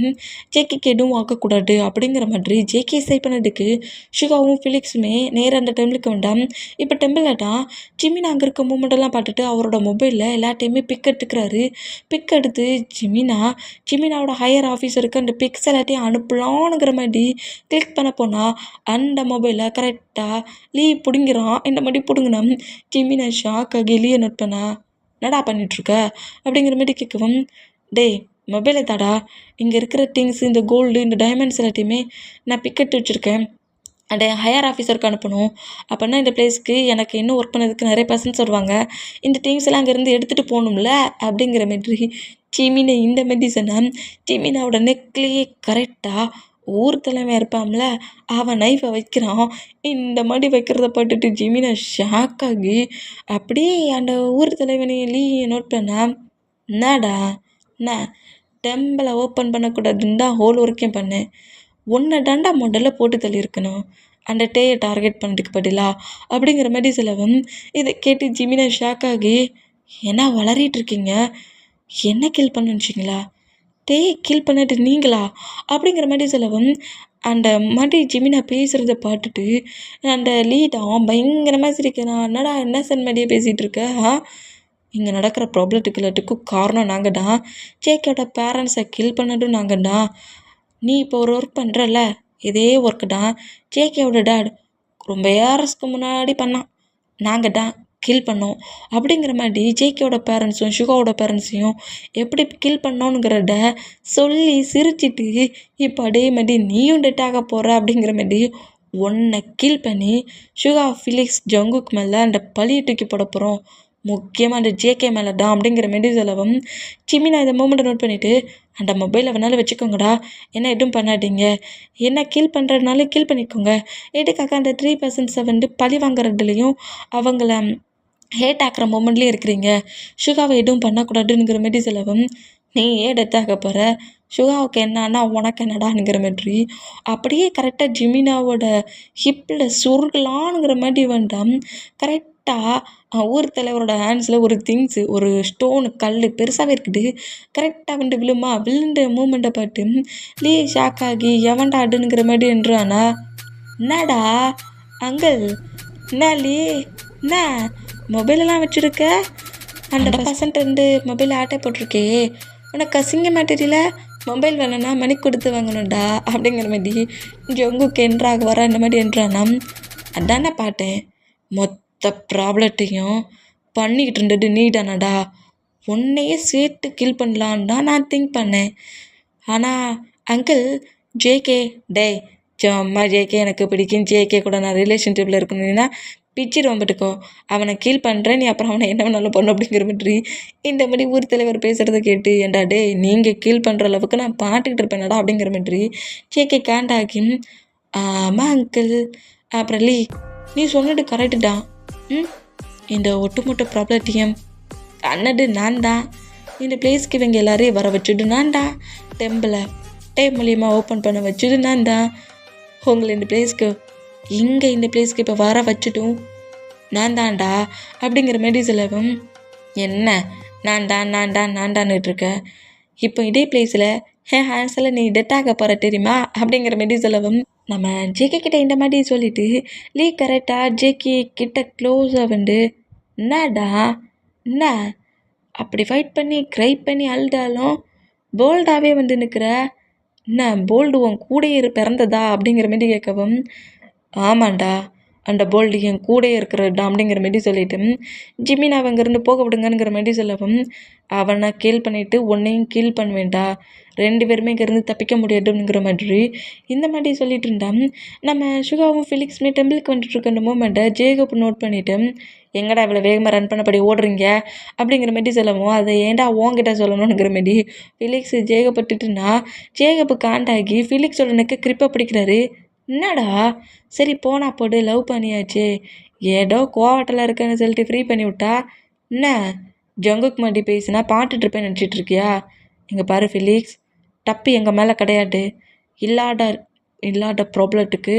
ஜேகேக்கு எதுவும் ஆக்கக்கூடாது அப்படிங்கிற மாதிரி ஜேகே சேவ் பண்ணதுக்கு ஷுகாவும் ஃபிலிக்ஸுமே நேராக அந்த டெம்பிளுக்கு வேண்டாம். இப்போ டெம்பிளில் தான் ஜிமினா அங்கே இருக்க மூமெண்ட்டெல்லாம் பார்த்துட்டு அவரோட மொபைலில் எல்லாத்தையுமே பிக் எடுத்துக்கிறாரு. பிக் எடுத்து ஜிமினாவோட ஹையர் ஆஃபீஸருக்கு அந்த பிக்ஸ் எல்லாத்தையும் அனுப்பலான்னுங்கிற மாதிரி கிளிக் பண்ண போனால் அந்த மொபைலை கரெக்டாக லீ பிடுங்கிறான். இந்த மாதிரி பிடுங்கினா ஜிமினா ஷாக் ஆகி லீயை நோட் பண்ணா என்னடா பண்ணிகிட்ருக்க அப்படிங்கிற மாதிரி கேட்கவும், டேய் மொபைலை தாடா, இங்கே இருக்கிற திங்ஸ் இந்த கோல்டு இந்த டைமண்ட்ஸ் எல்லாத்தையுமே நான் பிக்கெட் வச்சுருக்கேன், அந்த ஹையர் ஆஃபீஸருக்கு அனுப்பணும். அப்படின்னா இந்த பிளேஸ்க்கு எனக்கு இன்னும் ஒர்க் பண்ணதுக்கு நிறைய பர்சன்ஸ் வருவாங்க, இந்த திங்ஸ் எல்லாம் அங்கேருந்து எடுத்துகிட்டு போகணும்ல அப்படிங்கிற மாதிரி ஜிமினை இந்த மாதிரி சொன்னான். ஜிமினாவோட நெக்லேயே கரெக்டாக ஊர் தலைவன் இருப்பான்ல அவன் நைஃபை வைக்கிறான். இந்த மாதிரி வைக்கிறத பார்த்துட்டு ஜிமினா ஷாக் ஆகி அப்படியே அந்த ஊர் தலைவனை லீயை நோட் பண்ணா, என்னடா என்ன டெம்பிளை ஓப்பன் பண்ணக்கூடாதுன்னு தான் ஹோல் ஒர்க்கையும் பண்ணேன், ஒன்றை தாண்டா முதல்ல போட்டு தள்ளியிருக்கணும் அந்த டேயை டார்கெட் பண்ணுறதுக்கு பதிலா அப்படிங்கிற மாதிரி சொல்லவும், இதை கேட்டு ஜிமினா ஷாக் ஆகி என்ன வளரிட்டு இருக்கீங்க, என்ன கில் பண்ண நினச்சிங்களா, டேய் கில் பண்ணிட்டு நீங்களா அப்படிங்கிற மாதிரி சொல்லவும், அந்த மாதிரி ஜிமினா பேசுகிறத பார்த்துட்டு அந்த லீடான் பயங்கரமாக சிரிக்கிறான். என்னடா என்ன மாதிரியே பேசிகிட்டு இருக்க, இங்கே நடக்கிற ப்ராப்ளத்துக்கு எல்லாத்துக்கும் காரணம் நாங்கள் தான், ஜேகேயோட பேரண்ட்ஸை கில் பண்ணதும் நாங்கள் தான், நீ இப்போ ஒரு ஒர்க் பண்ணுறல இதே ஒர்க்கு தான் ஜேகேயோட டேட் ரொம்ப இயர்ஸ்க்கு முன்னாடி பண்ணான், நாங்கள் தான் கில் பண்ணோம் அப்படிங்கிற மாதிரி ஜேகேயோட பேரண்ட்ஸும் ஷுகாவோட பேரண்ட்ஸையும் எப்படி கில் பண்ணோங்கிறத சொல்லி சிரிச்சிட்டு இப்போ அதே மாதிரி நீயும் டெட் ஆக போகிற அப்படிங்கிற மாதிரி ஒன்றை கில் பண்ணி ஷுகா ஃபிலிக்ஸ் ஜங்குக்கு மேலே அந்த பழியை தூக்கி போட போகிறோம், முக்கியமாக அந்த ஜேகே மேலே தான் அப்படிங்கிற மாதிரி சொல்லவும், ஜிமினா இந்த மூமெண்ட்டை நோட் பண்ணிவிட்டு அந்த மொபைலை வேணாலும் வச்சுக்கோங்கடா, என்ன எதுவும் பண்ணாதீங்க, என்ன கில் பண்ணுறதுனால கில் பண்ணிக்கோங்க, எதுக்காக அந்த 3% வந்து பழி வாங்குறதுலையும் அவங்கள ஹேட் ஆக்கிற மூமெண்ட்லேயும் இருக்கிறீங்க, ஷுகாவை எதுவும் பண்ணக்கூடாதுங்கிற மாதிரி சொல்லவும், நீ ஏன் டெத் ஆக போகிற, ஷுகாவுக்கு என்னன்னா உனக்கு என்னடாங்கிற மாதிரி அப்படியே கரெக்டாக ஜிமினாவோட ஹிப்பில் சுருகலான்னுங்கிற மாதிரி வேண்டாம். கரெக்டாக ஊர் தலைவரோட ஹேண்ட்ஸில் ஒரு திங்ஸு ஒரு ஸ்டோனு கல் பெருசாகவே இருக்குது, கரெக்டாக வந்து விழுமா விழுந்த மூமெண்ட்டை பார்த்து லீ ஷாக் ஆகி எவன்டா அடுங்கிற மாதிரி என்றானா, என்னடா அங்கிள் என்ன லீ என்ன மொபைலெல்லாம் வச்சுருக்க, அந்த பர்சன்ட் வந்து மொபைல் ஆட்டை போட்டிருக்கே, உனக்கு அசிங்கமாக தெரியல, மொபைல் வேணும்னா மணி கொடுத்து வாங்கணும்டா அப்படிங்கிற மாதிரி ஜங்குக்கு என்றாக வர இந்த மாதிரி என்றானா, அதானே பாட்டேன் மொத்த ப்ராப்ளத்தையும் பண்ணிக்கிட்டு இருந்தது நீ தானடா, உன்னையே சேர்த்து கில் பண்ணலான்னு தான் நான் திங்க் பண்ணேன், ஆனால் அங்கிள் ஜேகே டே சும்மா ஜேகே எனக்கு பிடிக்கும், ஜேகே கூட நான் ரிலேஷன்ஷிப்பில் இருக்கணும்னா பிச்சிடுவான் பட்டுக்கோ, அவனை கீல் பண்ணுறேன், நீ அப்புறம் அவனை என்ன வேணாலும் பண்ண அப்படிங்கிற மாதிரி இந்த மாதிரி ஊர் தலைவர் பேசுகிறத கேட்டு ஏண்டா டே நீங்கள் கீல் பண்ணுற அளவுக்கு நான் பாட்டுக்கிட்டு இருப்பேனடா அப்படிங்கிற மாதிரி ஜேகே கேண்டாகி, ஆமாம் அங்கிள், அப்புறம் லீ நீ சொன்னது கரெக்டு தான், இந்த ஒட்டுமொத்த ப்ராப்ளத்தையும் அண்ணது நான் தான், இந்த பிளேஸ்க்கு இவங்க எல்லாரையும் வர வச்சுட்டு நான் தான், டெம்பிளை டேப் மூலியமாக ஓப்பன் பண்ண வச்சுட்டு நான் தான், உங்களை இந்த பிளேஸ்க்கு இப்போ வர வச்சுட்டும் நான் தான்டா அப்படிங்கிற மாதிரி சொல்லவும், என்ன நான் தான்னுட்ருக்க, இப்போ இதே பிளேஸில் ஹேண்ட்ஸில் நீ டெட் ஆக போகிற தெரியுமா அப்படிங்கிற மாதிரி சொல்லவும், நம்ம ஜேகே கிட்ட இந்த மாதிரி சொல்லிவிட்டு லீ கரெக்டாக ஜேகே கிட்ட க்ளோஸாக வந்து, என்னடா என்ன அப்படி ஃபைட் பண்ணி க்ரை பண்ணி அழுதாலும் போல்டாகவே வந்து நிற்கிற, என்ன போல்டு உன் கூடையே பிறந்ததா அப்படிங்கிற மாதிரி கேட்கவும், ஆமாண்டா அந்த போல்டு என் கூடயே இருக்கிறடா அப்படிங்கிற மாதிரி சொல்லிவிட்டு ஜிமினா அங்கேருந்து போக விடுங்கங்கிற மாதிரி சொல்லவும், அவனை கீல் பண்ணிவிட்டு உன்னையும் கீல் பண்ணுவேண்டா, 2 பேருமே இங்கேருந்து தப்பிக்க முடியாதுங்கிற மாதிரி இந்த மாதிரி சொல்லிட்டு இருந்தான். நம்ம ஷுகாவும் ஃபிலிக்ஸுமே டெம்பிளுக்கு வந்துட்டுருக்க அந்த மூமெண்ட்டை ஜேகப் நோட் பண்ணிவிட்டு, எங்கடா இவ்வளோ வேகமாக ரன் பண்ணபடி ஓடுறீங்க அப்படிங்கிற மாதிரி சொல்லவும், அதை ஏன்டா உங்ககிட்ட சொல்லணுங்கிற மாதிரி ஃபிலிக்ஸ் ஜேகப்பட்டுட்டுனா ஜேகப்பு காண்டாகி ஃபிலிக்ஸோட நெக்க கிரிப்பை பிடிக்கிறாரு, என்னடா சரி போனா போடு லவ் பண்ணியாச்சு, ஏதோ கோவத்தில் இருக்கேன்னு சொல்லிட்டு ஃப்ரீ பண்ணி விட்டா என்ன ஜங்குக்கு மாட்டி பேசினா பாட்டுட்ருப்பேன்னு நினச்சிட்ருக்கியா, இங்கே பாரு ஃபிலிக்ஸ், தப்பு எங்கள் மேலே கிடையாது, இல்லாத ப்ராப்ளத்துக்கு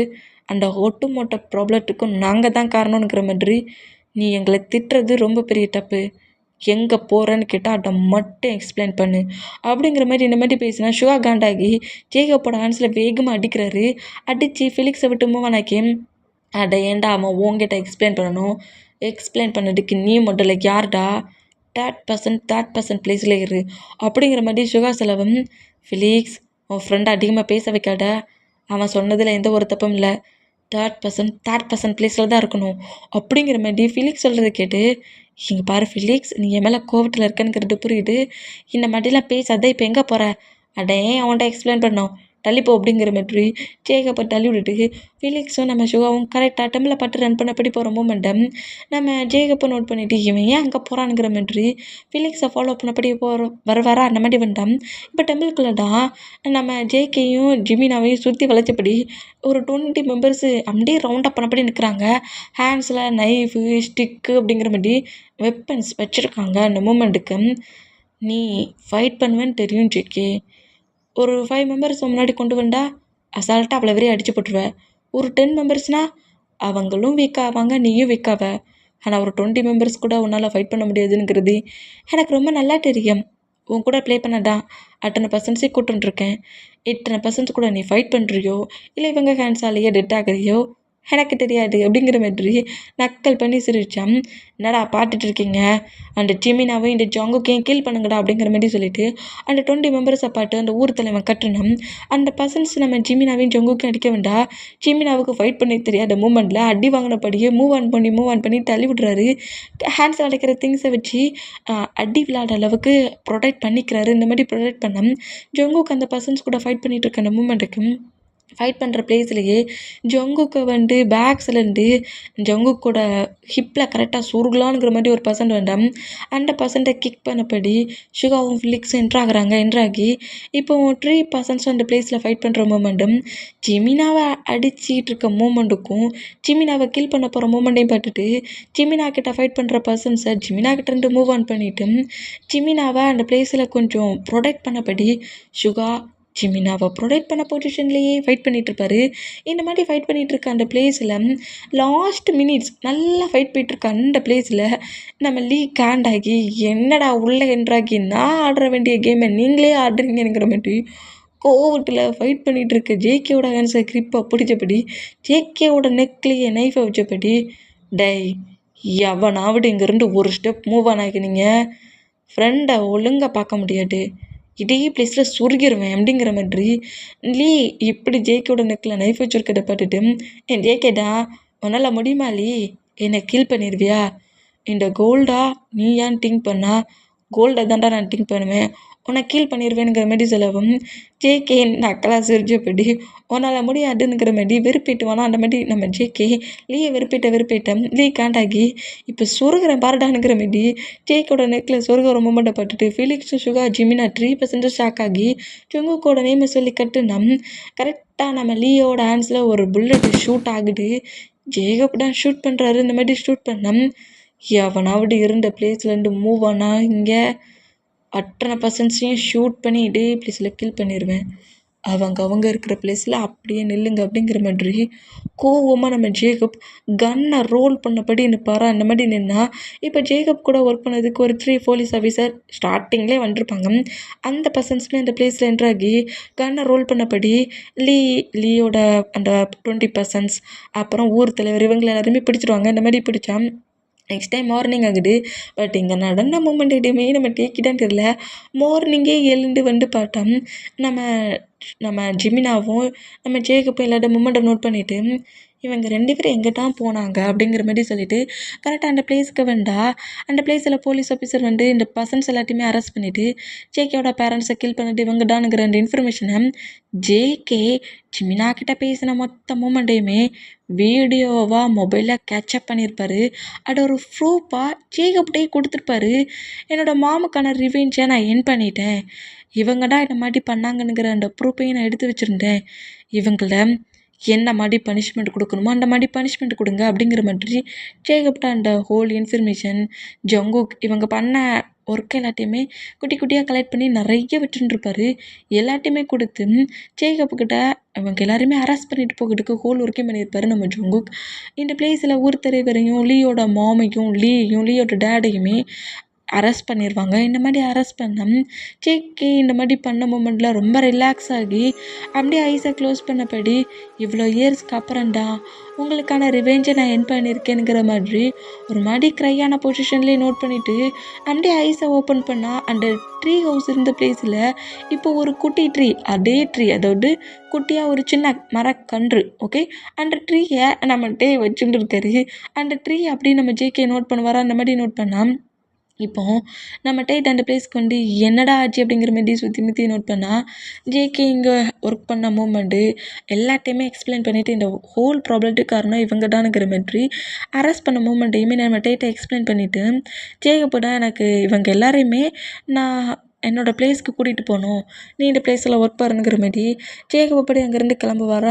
அந்த ஒட்டுமொத்த ப்ராப்ளத்துக்கும் நாங்கள் தான் காரணம்ங்கிற மாதிரி நீ எங்களை திட்டுறது ரொம்ப பெரிய தப்பு, எங்கே போகிறேன்னு கேட்டால் அதை மட்டும் எக்ஸ்பிளைன் பண்ணு அப்படிங்கிற மாதிரி இந்த மாதிரி பேசினா ஷுகா காண்டாகி ஜேகப்போட ஹேண்ட்ஸில் வேகமாக அடிக்கிறாரு. அடித்து ஃபிலிக்ஸை விட்டு மூவனாக்கி அட ஏன்டா அவன் உங்ககிட்ட எக்ஸ்பிளைன் பண்ணணும், எக்ஸ்பிளைன் பண்ணதுக்கு நீ மட்டும் இல்லை யார்டா தேர்ட் பர்சன் பிளேஸில் இரு அப்படிங்கிற மாதிரி ஷுகா செலவம் ஃபிலிக்ஸ் உன் ஃப்ரெண்டை அதிகமாக பேச வைக்காத, அவன் சொன்னதில் எந்த ஒரு தப்பும் இல்லை, தேர்ட் பர்சன் பிளேஸில் தான் இருக்கணும் அப்படிங்கிற மாதிரி ஃபிலிக்ஸ் சொல்கிறத கேட்டு இங்கே பாரு ஃபிலிக்ஸ், நீ என் மேலே கோவத்தில் இருக்கனுங்கிறது புரியுது, இந்த மாதிரிலாம் பேசாத, இப்போ எங்கே போகிற, அடே அவன்கிட்ட எக்ஸ்பிளைன் பண்ணோம் தள்ளிப்போ அப்படிங்கிற மாதிரி ஜேகப்பை தள்ளி விட்டுட்டு ஃபிலிக்ஸும் நம்ம ஷுகாவும் கரெக்டாக டெம்பிளை பட்டு ரன் பண்ணபடி போகிற மூமெண்ட்டை நம்ம ஜேகப்பை நோட் பண்ணிவிட்டு இவன் ஏன் அங்கே போகிறானுங்கிற மாதிரி ஃபிலிக்ஸை ஃபாலோ பண்ணபடி வர அந்த மாதிரி வந்துட்டான். இப்போ டெம்பிள்குள்ளே தான் நம்ம ஜேகேயும் ஜிமினாவையும் சுற்றி வளைச்சபடி ஒரு 20 மெம்பர்ஸு அப்படியே ரவுண்டப் பண்ணபடி நிற்கிறாங்க. ஹேண்ட்ஸில் நைஃபு ஸ்டிக்கு அப்படிங்கிற மாதிரி வெப்பன்ஸ் வச்சுருக்காங்க. அந்த மூமெண்ட்டுக்கு நீ ஃபைட் பண்ணுவேன்னு தெரியும் ஜேகே, ஒரு 5 மெம்பர்ஸ் முன்னாடி கொண்டு வந்தா அசால்ட்டாக அவ்வளோ வரையும் அடித்து போட்டுருவேன், ஒரு 10 மெம்பர்ஸ்னால் அவங்களும் வீக் ஆவாங்க, நீயும் வீக் ஆவ, ஆனால் ஒரு 20 மெம்பர்ஸ் கூட உன்னால் ஃபைட் பண்ண முடியாதுங்கிறது எனக்கு ரொம்ப நல்லா தெரியும். உன் கூட ப்ளே பண்ணதான் அத்தனை பர்சன்ஸே கூப்பிட்டுருக்கேன், இத்தனை பர்சன்ஸ் கூட நீ ஃபைட் பண்ணுறியோ இல்லை இவங்க ஹேண்ட்ஸாலேயே டெட் ஆகுறியோ எனக்கு தெரியாது அப்படிங்கிற மாதிரி நக்கல் பண்ணி சிரிச்சான். என்னடா பார்த்துட்டு இருக்கீங்க, அந்த ஜிமினாவை இந்த ஜாங்குக்கையும் கீல் பண்ணுங்கடா அப்படிங்கிற மாதிரி சொல்லிட்டு அந்த 20 மெம்பர்ஸை பார்த்து அந்த ஊர் தலைவன் கட்டணும். அந்த பர்சன்ஸ் நம்ம ஜிமினாவையும் ஜங்குக்கும் அடிக்க வேண்டாம், ஜிமினாவுக்கு ஃபைட் பண்ணி தெரியாத மூமெண்ட்டில் அடி வாங்கினபடியே மூவ் ஆன் பண்ணி தள்ளி விடுறாரு. ஹேண்ட்ஸில் அடைக்கிற திங்ஸை வச்சு அடி விளையாட அளவுக்கு ப்ரொடெக்ட் பண்ணிக்கிறாரு. இந்த மாதிரி ப்ரொடெக்ட் பண்ண ஜங்குக்கு அந்த பர்சன்ஸ் கூட ஃபைட் பண்ணிகிட்டு இருக்க அந்த மூமெண்ட்டுக்கு ஃபைட் பண்ணுற பிளேஸ்லேயே ஜங்குக்கு பேக்ஸ்லேருந்து ஜங்குக்கோட ஹிப்பில் கரெக்டாக சுருகலான்ங்கிற மாதிரி ஒரு பர்சன்ட் வேண்டாம். அந்த பர்சன்ட்டை கிக் பண்ணபடி ஷுகாவும் ஃபிலிக்ஸும் என்ட்ராகி இப்போ 3 பர்சன்ஸ் அந்த பிளேஸில் ஃபைட் பண்ணுற மூமெண்ட்டும் ஜிமினாவை அடிச்சிட்டு இருக்க மூமெண்ட்டுக்கும் ஜிமினாவை கில் பண்ண போகிற மூமெண்ட்டையும் பார்த்துட்டு ஜிமினா கிட்ட ஃபைட் பண்ணுற பர்சன்ஸை ஜிமினா கிட்டேருந்து மூவ் ஆன் பண்ணிவிட்டு ஜிமினாவை அந்த பிளேஸில் கொஞ்சம் ப்ரொடெக்ட் பண்ணபடி ஷுகா ஜிமினாவை ப்ரொடெக்ட் பண்ண பொசிஷன்லேயே ஃபைட் பண்ணிகிட்ருப்பாரு. இந்த மாதிரி ஃபைட் பண்ணிகிட்ருக்க அந்த பிளேஸில் லாஸ்ட் மினிட்ஸ் நல்லா ஃபைட் போயிட்டுருக்க அந்த பிளேஸில் நம்ம லீ காண்டாகி என்னடா உள்ளே என்றாகி நான் ஆடுற வேண்டிய கேமை நீங்களே ஆடுறீங்கிற மாதிரி கோவத்தில் ஃபைட் பண்ணிகிட்ருக்க ஜேகேவோட ஹேண்ட்ஸை கிரிப்பாக பிடிச்சபடி ஜேகேவோட நெக்லேயே நைஃபை வச்சபடி டை எவனாவது இங்கேருந்து ஒரு ஸ்டெப் மூவ் ஆனாக்கினீங்க ஃப்ரெண்டை ஒழுங்காக பார்க்க முடியாது, இதே பிளேஸில் சுருகிடுவேன் அப்படிங்கிற மாதிரி லீ இப்படி ஜேகேவோட நெக்கில் நைஃப் வச்சுருக்கதை பார்த்துட்டு என் ஜேகேடா உன்னால் முடியுமா லீ, என்னை கீல் பண்ணிடுவியா, இந்த கோல்டா நீ ஏன் திங்க் பண்ணா, கோல்டை தாண்டா நான் திங்க் பண்ணுவேன், உன்னை கீல் பண்ணிடுவேனுங்கிற மாதிரி சொல்லவும் ஜேகே நக்கலாக சிரிச்சபடி உன்னால் முடியாதுங்கிற மாதிரி வெறுப்பிட்டுவானா. அந்த மாதிரி நம்ம ஜேகே லீயை வெறுப்பிட்ட லீ காண்டாகி இப்போ சொருகிறேன் பாரடானுங்கிற மாதிரி ஜேகேவோட நெக்கில் சொருகிற மூமெண்ட்டை பார்த்துட்டு ஃபிலிக்ஸு ஷுகா ஜிமினா 3% ஷாக் ஆகி ஜங்குக்கோட நேமை சொல்லி கட்டுனோம். கரெக்டாக நம்ம லீயோட ஹேண்ட்ஸில் ஒரு புல்லட் ஷூட் ஆகுது. ஜேகப் தான் ஷூட் பண்ணுறாரு. இந்த மாதிரி ஷூட் பண்ணோம். எவனாவது இருந்த பிளேஸ்லேருந்து மூவ் ஆனா இங்கே அத்தனை பர்சன்ஸையும் ஷூட் பண்ணி இதே பிளேஸில் கில் பண்ணிடுவேன், அவங்க இருக்கிற பிளேஸில் அப்படியே நில்லுங்க அப்படிங்கிற மாதிரி கோவமாக நம்ம ஜேகப் கன்னை ரோல் பண்ணபடி நிற்பாரா. அந்த மாதிரி நின்னா இப்போ ஜேகப் கூட ஒர்க் பண்ணதுக்கு ஒரு 3 போலீஸ் ஆஃபீஸர் ஸ்டார்டிங்லேயே வந்திருப்பாங்க. அந்த பர்சன்ஸுமே அந்த பிளேஸில் என்ட்ராகி கன்னை ரோல் பண்ணபடி லீயோட அந்த 20 பர்சன்ஸ் அப்புறம் ஊர் தலைவர் இவங்களை எல்லாருமே பிடிச்சிருவாங்க. இந்த மாதிரி பிடிச்சா நெக்ஸ்ட் டைம் மார்னிங் ஆகுது. பட் இங்கே நடந்த மூமெண்ட் எதுவுமே நம்ம டேக்கிட்டான்னு தெரியல. மார்னிங்கே எழுந்து பார்த்தோம் நம்ம ஜிமினாவும் நம்ம ஜேகப்பும் எல்லாரோட மூமெண்ட்டை நோட் பண்ணிவிட்டு இவங்க 2 பேரும் எங்கே தான் போனாங்க அப்படிங்கிற மாதிரி சொல்லிவிட்டு கரெக்டாக அந்த பிளேஸுக்கு அந்த பிளேஸில் போலீஸ் ஆஃபீஸர் இந்த பர்சன்ஸ் எல்லாத்தையுமே அரெஸ்ட் பண்ணிவிட்டு ஜேகேவோட பேரண்ட்ஸை கில் பண்ணிட்டு இவங்க தானுங்கிற அந்த இன்ஃபர்மேஷனை ஜேகே ஜிமினா கிட்ட பேசின மொத்த மூமெண்ட்டையுமே வீடியோவாக மொபைலில் கேட்சப் பண்ணியிருப்பாரு. அது ஒரு ப்ரூஃபாக ஜேகப்டே கொடுத்துருப்பாரு. என்னோடய மாமுக்கான ரிவெஞ்சை நான் என் பண்ணிட்டேன், இவங்க தான் இந்த மாதிரி பண்ணாங்கன்னுங்கிற அந்த ப்ரூஃபையும் நான் எடுத்து வச்சுருந்தேன், இவங்கள என்ன மாதிரி பனிஷ்மெண்ட் கொடுக்கணுமோ அந்த மாதிரி பனிஷ்மெண்ட் கொடுங்க அப்படிங்கிற மாதிரி ஜேகப்ட அந்த ஹோல் இன்ஃபர்மேஷன் ஜங்குக் இவங்க பண்ண ஒர்க் எல்லாத்தையுமே குட்டி குட்டியாக கலெக்ட் பண்ணி நிறைய விட்டுருப்பாரு. எல்லாத்தையுமே கொடுத்து ஜேகப்கிட்ட இவங்க எல்லாருமே அரெஸ்ட் பண்ணிட்டு போகிறதுக்கு ஹோல் ஒர்க்கையும் பண்ணியிருப்பாரு நம்ம ஜங்குக். இந்த பிளேஸில் ஊர் தலைவரையும் லீயோட மாமையும் லீயோட டேடையுமே அரெஸ்ட் பண்ணிடுவாங்க. இந்த மாதிரி அரெஸ்ட் பண்ண ஜேகே இந்த மாதிரி பண்ண மூமெண்ட்டில் ரொம்ப ரிலாக்ஸ் ஆகி அப்படியே ஐஸை க்ளோஸ் பண்ணபடி இவ்வளோ இயர்ஸ்க்கு அப்புறம்டா உங்களுக்கான ரிவெஞ்சை நான் என் பண்ணியிருக்கேனுங்கிற மாதிரி ஒரு மாதிரி க்ரையான பொசிஷன்லேயே நோட் பண்ணிவிட்டு அப்படியே ஐஸை ஓப்பன் பண்ணால் அந்த ட்ரீ ஹவுஸ் இருந்த பிளேஸில் இப்போ ஒரு குட்டி ட்ரீ, அதே ட்ரீ, அதாவது குட்டியாக ஒரு சின்ன மரக்கன்று, ஓகே, அந்த ட்ரீயை நம்மகிட்டே வச்சுட்டு இருக்காரு. அந்த ட்ரீ அப்படி நம்ம ஜேகே நோட் பண்ணுவாரா, அந்த மாதிரி நோட் பண்ணால் இப்போ நம்ம டேட் அந்த பிளேஸ்க்கு வந்து என்னடா ஆச்சு அப்படிங்கிற மாதிரி சுற்றி முற்றி நோட் பண்ணால் ஜேகே இங்கே ஒர்க் பண்ண மூமெண்ட்டு எல்லாத்தையுமே எக்ஸ்பிளைன் பண்ணிவிட்டு இந்த ஹோல் ப்ராப்ளத்துக்கு காரணம் இவங்க தானுங்கிற மாதிரி அரெஸ்ட் பண்ண மூமெண்ட்டையுமே நம்ம டேட்டை எக்ஸ்பிளைன் பண்ணிவிட்டு ஜேகப்போட எனக்கு இவங்க எல்லாரையுமே நான் என்னோடய பிளேஸ்க்கு கூட்டிகிட்டு போகணும், நீ இந்த பிளேஸில் ஒர்க் பாருங்கிற மாதிரி ஜேகப்படி அங்கேருந்து கிளம்புவாரா.